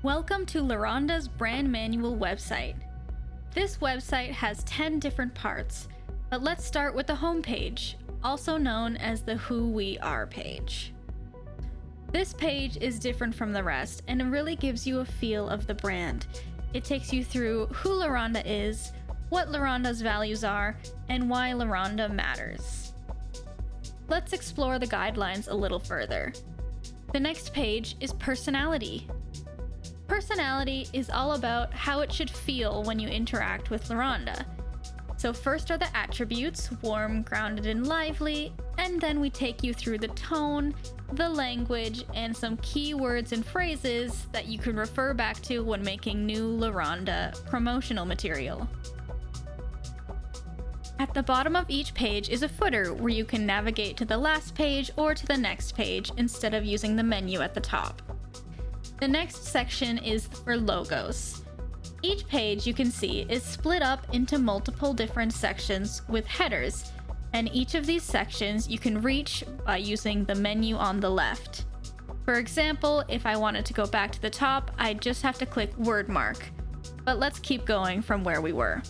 Welcome to Ronda's brand manual website. This website has 10 different parts, but let's start with the home page, also known as the Who We Are page. This page is different from the rest and it really gives you a feel of the brand. It takes you through who Ronda is, what Ronda's values are, and why Ronda matters. Let's explore the guidelines a little further. The next page is personality. Personality is all about how it should feel when you interact with Ronda. So first are the attributes, warm, grounded, and lively, and then we take you through the tone, the language, and some key words and phrases that you can refer back to when making new Ronda promotional material. At the bottom of each page is a footer where you can navigate to the last page or to the next page instead of using the menu at the top. The next section is for logos. Each page you can see is split up into multiple different sections with headers, and each of these sections you can reach by using the menu on the left. For example, if I wanted to go back to the top, I just have to click word mark. But let's keep going from where we were.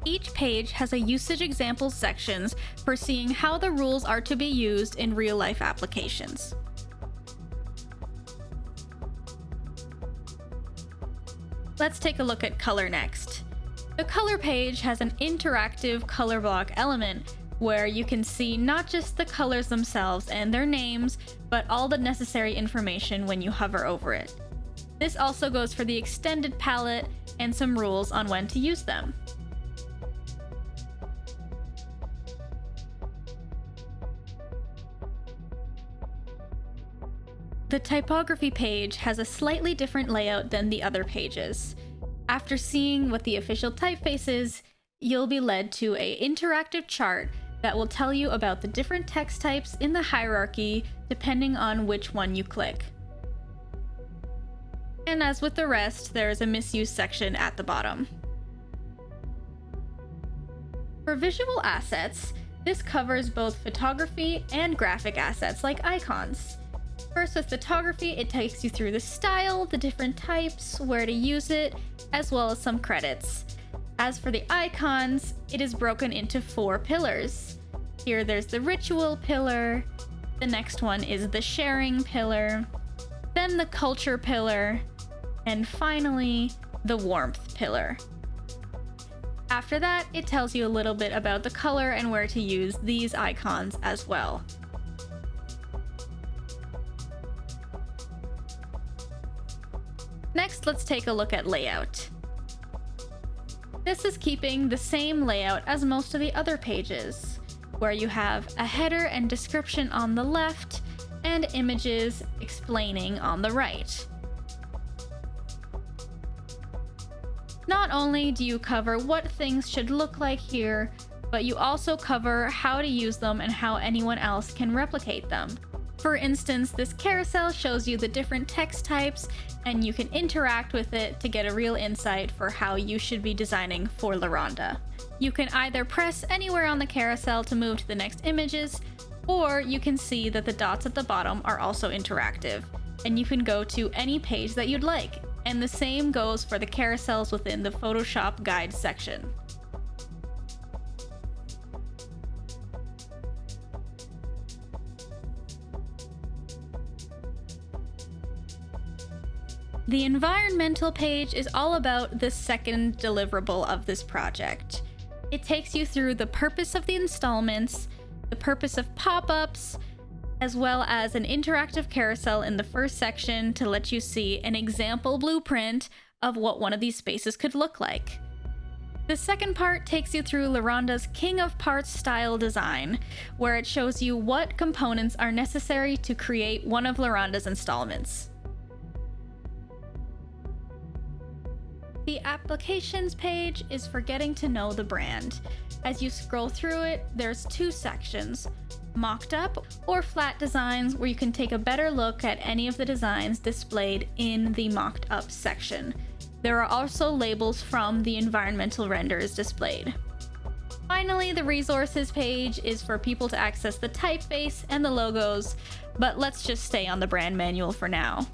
Each page has a usage example sections for seeing how the rules are to be used in real-life applications. Let's take a look at color next. The color page has an interactive color block element where you can see not just the colors themselves and their names, but all the necessary information when you hover over it. This also goes for the extended palette and some rules on when to use them. The typography page has a slightly different layout than the other pages. After seeing what the official typeface is, you'll be led to an interactive chart that will tell you about the different text types in the hierarchy depending on which one you click. And as with the rest, there is a misuse section at the bottom. For visual assets, this covers both photography and graphic assets like icons. First, with photography, it takes you through the style, the different types, where to use it, as well as some credits. As for the icons, it is broken into 4 pillars. Here there's the ritual pillar, the next one is the sharing pillar, then the culture pillar, and finally, the warmth pillar. After that, it tells you a little bit about the color and where to use these icons as well. Next, let's take a look at layout. This is keeping the same layout as most of the other pages, where you have a header and description on the left and images explaining on the right. Not only do you cover what things should look like here, but you also cover how to use them and how anyone else can replicate them. For instance, this carousel shows you the different text types, and you can interact with it to get a real insight for how you should be designing for Ronda. You can either press anywhere on the carousel to move to the next images, or you can see that the dots at the bottom are also interactive, and you can go to any page that you'd like. And the same goes for the carousels within the Photoshop guide section. The environmental page is all about the second deliverable of this project. It takes you through the purpose of the installments, the purpose of pop-ups, as well as an interactive carousel in the first section to let you see an example blueprint of what one of these spaces could look like. The second part takes you through Ronda's King of Parts style design, where it shows you what components are necessary to create one of Ronda's installments. The applications page is for getting to know the brand. As you scroll through it, there's 2 sections, mocked up or flat designs, where you can take a better look at any of the designs displayed in the mocked up section. There are also labels from the environmental renders displayed. Finally, the resources page is for people to access the typeface and the logos, but let's just stay on the brand manual for now.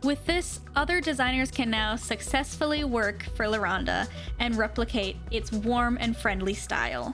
With this, other designers can now successfully work for Ronda and replicate its warm and friendly style.